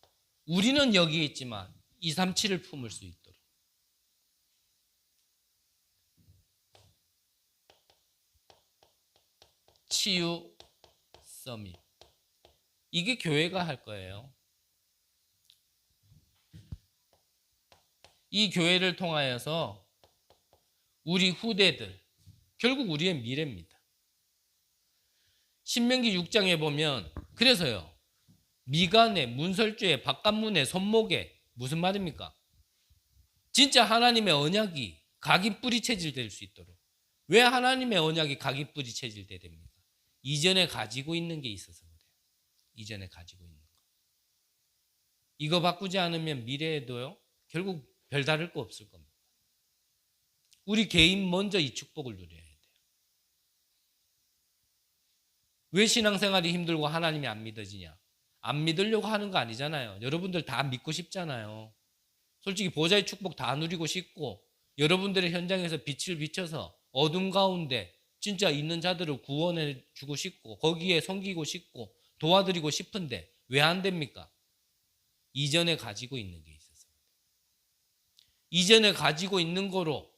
A: 우리는 여기에 있지만 237을 품을 수 있도록 치유 서밋, 이게 교회가 할 거예요. 이 교회를 통하여서 우리 후대들, 결국 우리의 미래입니다. 신명기 6장에 보면 그래서요 미간에, 문설주에, 바깥문에, 손목에, 무슨 말입니까? 진짜 하나님의 언약이 각이 뿌리 체질될 수 있도록. 왜 하나님의 언약이 각이 뿌리 체질돼야 됩니까? 이전에 가지고 있는 게 있어서 그래요. 이전에 가지고 있는 거. 이거 바꾸지 않으면 미래에도요 결국 별다를 거 없을 겁니다. 우리 개인 먼저 이 축복을 누려야 돼요. 왜 신앙생활이 힘들고 하나님이 안 믿어지냐? 안 믿으려고 하는 거 아니잖아요. 여러분들 다 믿고 싶잖아요. 솔직히 보좌의 축복 다 누리고 싶고 여러분들의 현장에서 빛을 비춰서 어둠 가운데 진짜 있는 자들을 구원해 주고 싶고 거기에 섬기고 싶고 도와드리고 싶은데 왜 안 됩니까? 이전에 가지고 있는 게 있어서. 이전에 가지고 있는 거로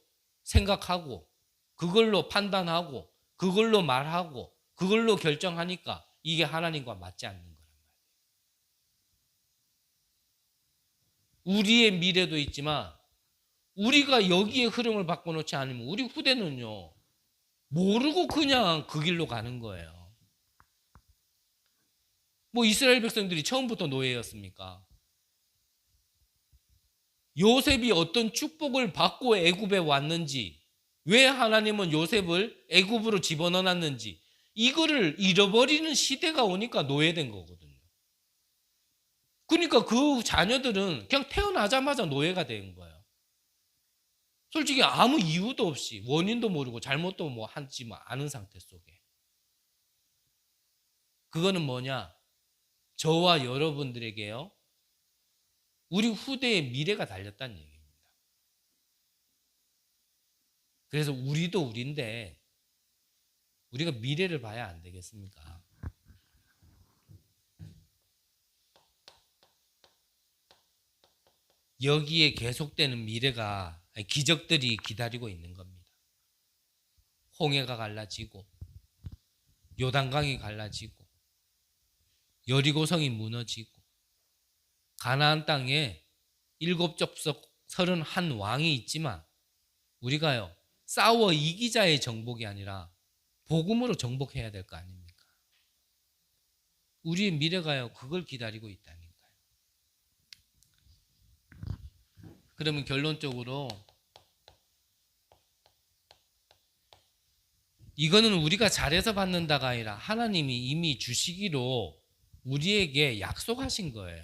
A: 생각하고 그걸로 판단하고 그걸로 말하고 그걸로 결정하니까 이게 하나님과 맞지 않는 거란 말이에요. 우리의 미래도 있지만 우리가 여기에 흐름을 바꿔놓지 않으면 우리 후대는요 모르고 그냥 그 길로 가는 거예요. 뭐 이스라엘 백성들이 처음부터 노예였습니까? 요셉이 어떤 축복을 받고 애굽에 왔는지, 왜 하나님은 요셉을 애굽으로 집어넣었는지, 이거를 잃어버리는 시대가 오니까 노예된 거거든요. 그러니까 그 자녀들은 그냥 태어나자마자 노예가 된 거예요. 솔직히 아무 이유도 없이, 원인도 모르고 잘못도 뭐 하지 않은 상태 속에. 그거는 뭐냐? 저와 여러분들에게요, 우리 후대의 미래가 달렸다는 얘기입니다. 그래서 우리도 우리인데 우리가 미래를 봐야 안 되겠습니까? 여기에 계속되는 미래가, 기적들이 기다리고 있는 겁니다. 홍해가 갈라지고, 요단강이 갈라지고, 여리고성이 무너지고, 가나안 땅에 7족속 31왕이 있지만 우리가요, 싸워 이기자의 정복이 아니라 복음으로 정복해야 될 거 아닙니까? 우리의 미래가요, 그걸 기다리고 있다니까요. 그러면 결론적으로 이거는 우리가 잘해서 받는다가 아니라 하나님이 이미 주시기로 우리에게 약속하신 거예요.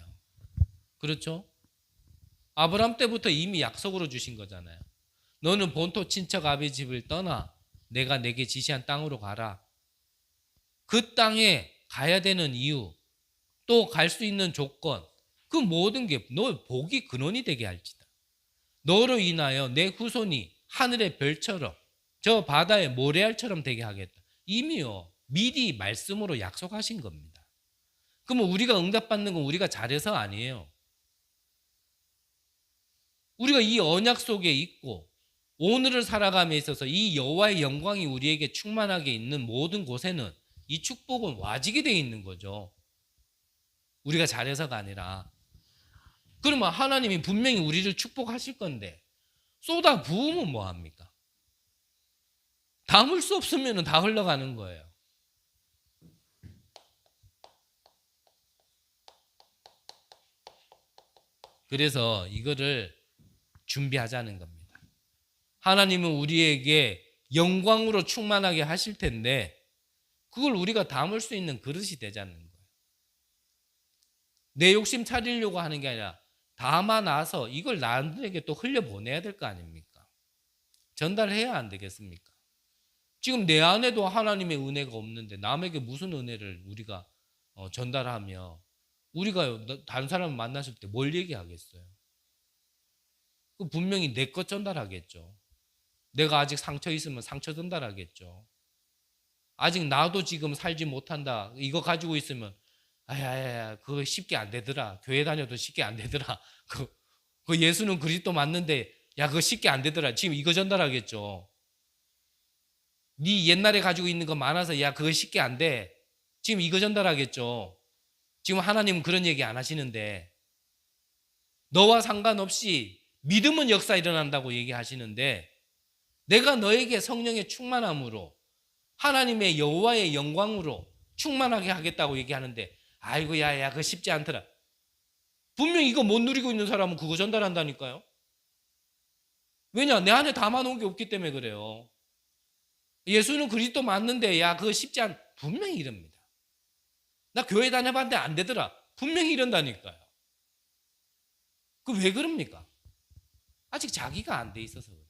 A: 그렇죠? 아브라함 때부터 이미 약속으로 주신 거잖아요. 너는 본토 친척 아비 집을 떠나 내가 내게 지시한 땅으로 가라. 그 땅에 가야 되는 이유, 또 갈 수 있는 조건, 그 모든 게 너 복이 근원이 되게 할지다. 너로 인하여 내 후손이 하늘의 별처럼 저 바다의 모래알처럼 되게 하겠다. 이미요, 미리 말씀으로 약속하신 겁니다. 그러면 우리가 응답받는 건 우리가 잘해서 아니에요. 우리가 이 언약 속에 있고 오늘을 살아감에 있어서 이 여호와의 영광이 우리에게 충만하게 있는 모든 곳에는 이 축복은 와지게 되어 있는 거죠. 우리가 잘해서가 아니라. 그러면 하나님이 분명히 우리를 축복하실 건데 쏟아 부으면 뭐합니까? 담을 수 없으면 다 흘러가는 거예요. 그래서 이거를 준비하자는 겁니다. 하나님은 우리에게 영광으로 충만하게 하실 텐데 그걸 우리가 담을 수 있는 그릇이 되자는 거예요. 내 욕심 차리려고 하는 게 아니라 담아놔서 이걸 남들에게 또 흘려보내야 될 거 아닙니까? 전달해야 안 되겠습니까? 지금 내 안에도 하나님의 은혜가 없는데 남에게 무슨 은혜를 우리가 전달하며 우리가 다른 사람을 만났을 때 뭘 얘기하겠어요? 그 분명히 내 것 전달하겠죠. 내가 아직 상처 있으면 상처 전달하겠죠. 아직 나도 지금 살지 못한다. 이거 가지고 있으면 아야야야 그거 쉽게 안 되더라. 교회 다녀도 쉽게 안 되더라. 그 예수는 그리스도 맞는데 야 그거 쉽게 안 되더라. 지금 이거 전달하겠죠. 네 옛날에 가지고 있는 거 많아서 야 그거 쉽게 안 돼. 지금 이거 전달하겠죠. 지금 하나님은 그런 얘기 안 하시는데 너와 상관없이 믿음은 역사 일어난다고 얘기하시는데 내가 너에게 성령의 충만함으로 하나님의 여호와의 영광으로 충만하게 하겠다고 얘기하는데 아이고 야야 그거 쉽지 않더라. 분명히 이거 못 누리고 있는 사람은 그거 전달한다니까요. 왜냐? 내 안에 담아놓은 게 없기 때문에 그래요. 예수는 그리스도 맞는데 야 그거 쉽지 않 분명히 이럽니다. 나 교회 다녀봤는데 안 되더라. 분명히 이런다니까요. 그 왜 그럽니까? 아직 자기가 안 돼 있어서 그래요.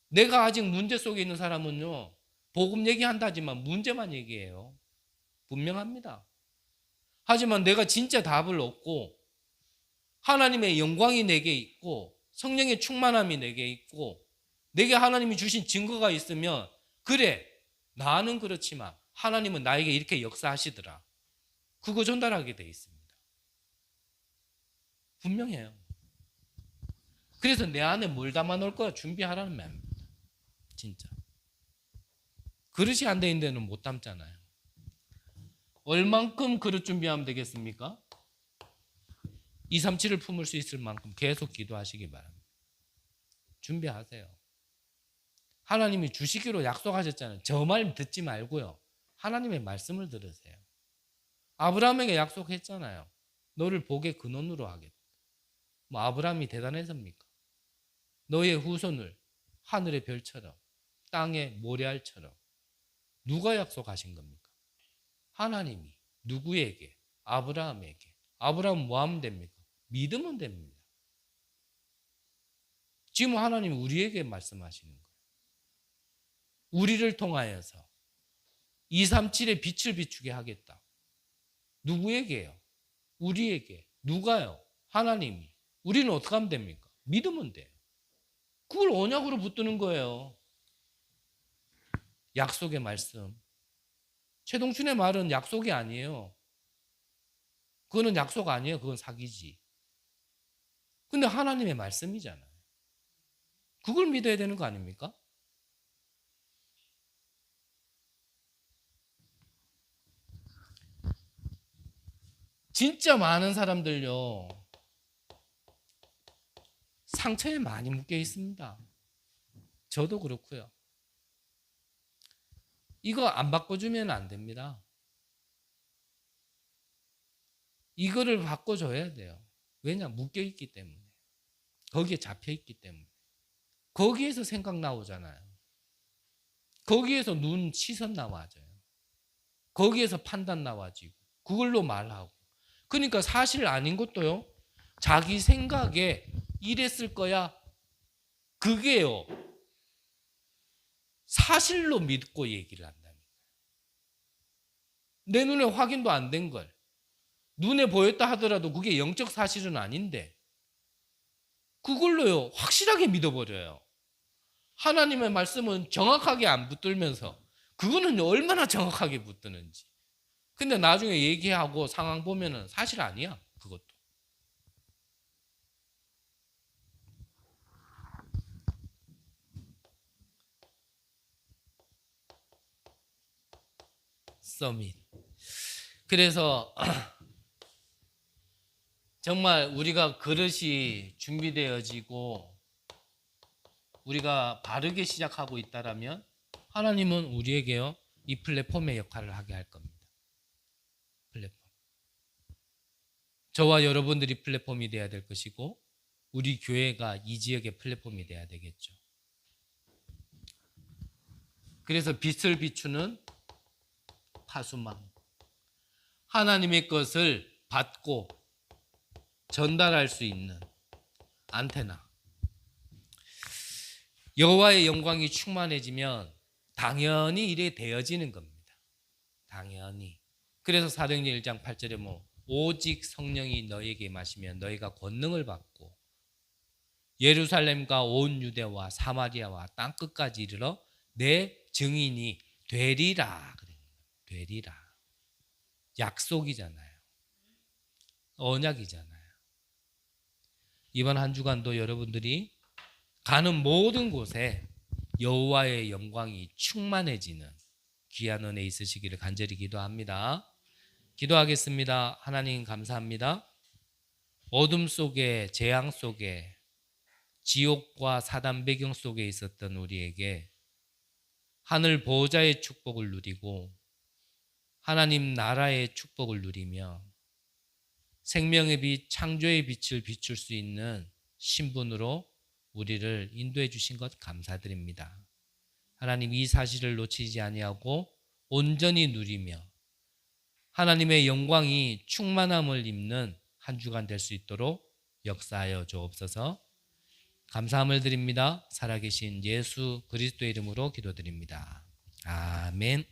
A: 내가 아직 문제 속에 있는 사람은요 복음 얘기한다지만 문제만 얘기해요. 분명합니다. 하지만 내가 진짜 답을 얻고 하나님의 영광이 내게 있고 성령의 충만함이 내게 있고 내게 하나님이 주신 증거가 있으면 그래 나는 그렇지만 하나님은 나에게 이렇게 역사하시더라. 그거 전달하게 돼 있습니다. 분명해요. 그래서 내 안에 뭘 담아 놓을 거야 준비하라는 말입니다. 진짜. 그릇이 안 돼 있는 데는 못 담잖아요. 얼만큼 그릇 준비하면 되겠습니까? 237을 품을 수 있을 만큼 계속 기도하시기 바랍니다. 준비하세요. 하나님이 주시기로 약속하셨잖아요. 저 말 듣지 말고요. 하나님의 말씀을 들으세요. 아브라함에게 약속했잖아요. 너를 복의 근원으로 하겠다. 뭐 아브라함이 대단해서입니까? 너의 후손을 하늘의 별처럼 땅의 모래알처럼. 누가 약속하신 겁니까? 하나님이. 누구에게? 아브라함에게. 아브라함은 뭐 하면 됩니까? 믿으면 됩니다. 지금 하나님이 우리에게 말씀하시는 거예요. 우리를 통하여서 237의 빛을 비추게 하겠다. 누구에게요? 우리에게. 누가요? 하나님이. 우리는 어떻게 하면 됩니까? 믿으면 돼요. 그걸 언약으로 붙드는 거예요. 약속의 말씀. 최동춘의 말은 약속이 아니에요. 그거는 약속 아니에요. 그건 사기지. 근데 하나님의 말씀이잖아요. 그걸 믿어야 되는 거 아닙니까? 진짜 많은 사람들요, 상처에 많이 묶여 있습니다. 저도 그렇고요. 이거 안 바꿔주면 안 됩니다. 이거를 바꿔줘야 돼요. 왜냐? 묶여 있기 때문에. 거기에 잡혀 있기 때문에. 거기에서 생각 나오잖아요. 거기에서 눈 시선 나와져요. 거기에서 판단 나와지고 그걸로 말하고. 그러니까 사실 아닌 것도요, 자기 생각에 이랬을 거야, 그게요 사실로 믿고 얘기를 한다는 거예요. 내 눈에 확인도 안 된 걸 눈에 보였다 하더라도 그게 영적 사실은 아닌데 그걸로요 확실하게 믿어버려요. 하나님의 말씀은 정확하게 안 붙들면서 그거는 얼마나 정확하게 붙드는지. 근데 나중에 얘기하고 상황 보면은 사실 아니야, 그것도. 서밋. 그래서 정말 우리가 그릇이 준비되어지고 우리가 바르게 시작하고 있다라면 하나님은 우리에게요 이 플랫폼의 역할을 하게 할 겁니다. 플랫폼. 저와 여러분들이 플랫폼이 돼야 될 것이고 우리 교회가 이 지역의 플랫폼이 돼야 되겠죠. 그래서 빛을 비추는 파수망, 하나님의 것을 받고 전달할 수 있는 안테나. 여호와의 영광이 충만해지면 당연히 이래 되어지는 겁니다. 당연히. 그래서 사도행전 1장 8절에 오직 성령이 너에게 임하시면 너희가 권능을 받고 예루살렘과 온 유대와 사마리아와 땅끝까지 이르러 내 증인이 되리라. 되리라. 약속이잖아요. 언약이잖아요. 이번 한 주간도 여러분들이 가는 모든 곳에 여호와의 영광이 충만해지는 귀한 은혜 있으시기를 간절히 기도합니다. 기도하겠습니다. 하나님 감사합니다. 어둠 속에, 재앙 속에, 지옥과 사단 배경 속에 있었던 우리에게 하늘 보호자의 축복을 누리고 하나님 나라의 축복을 누리며 생명의 빛, 창조의 빛을 비출 수 있는 신분으로 우리를 인도해 주신 것 감사드립니다. 하나님 이 사실을 놓치지 아니하고 온전히 누리며 하나님의 영광이 충만함을 입는 한 주간 될 수 있도록 역사하여 주옵소서. 감사함을 드립니다. 살아계신 예수 그리스도의 이름으로 기도드립니다. 아멘.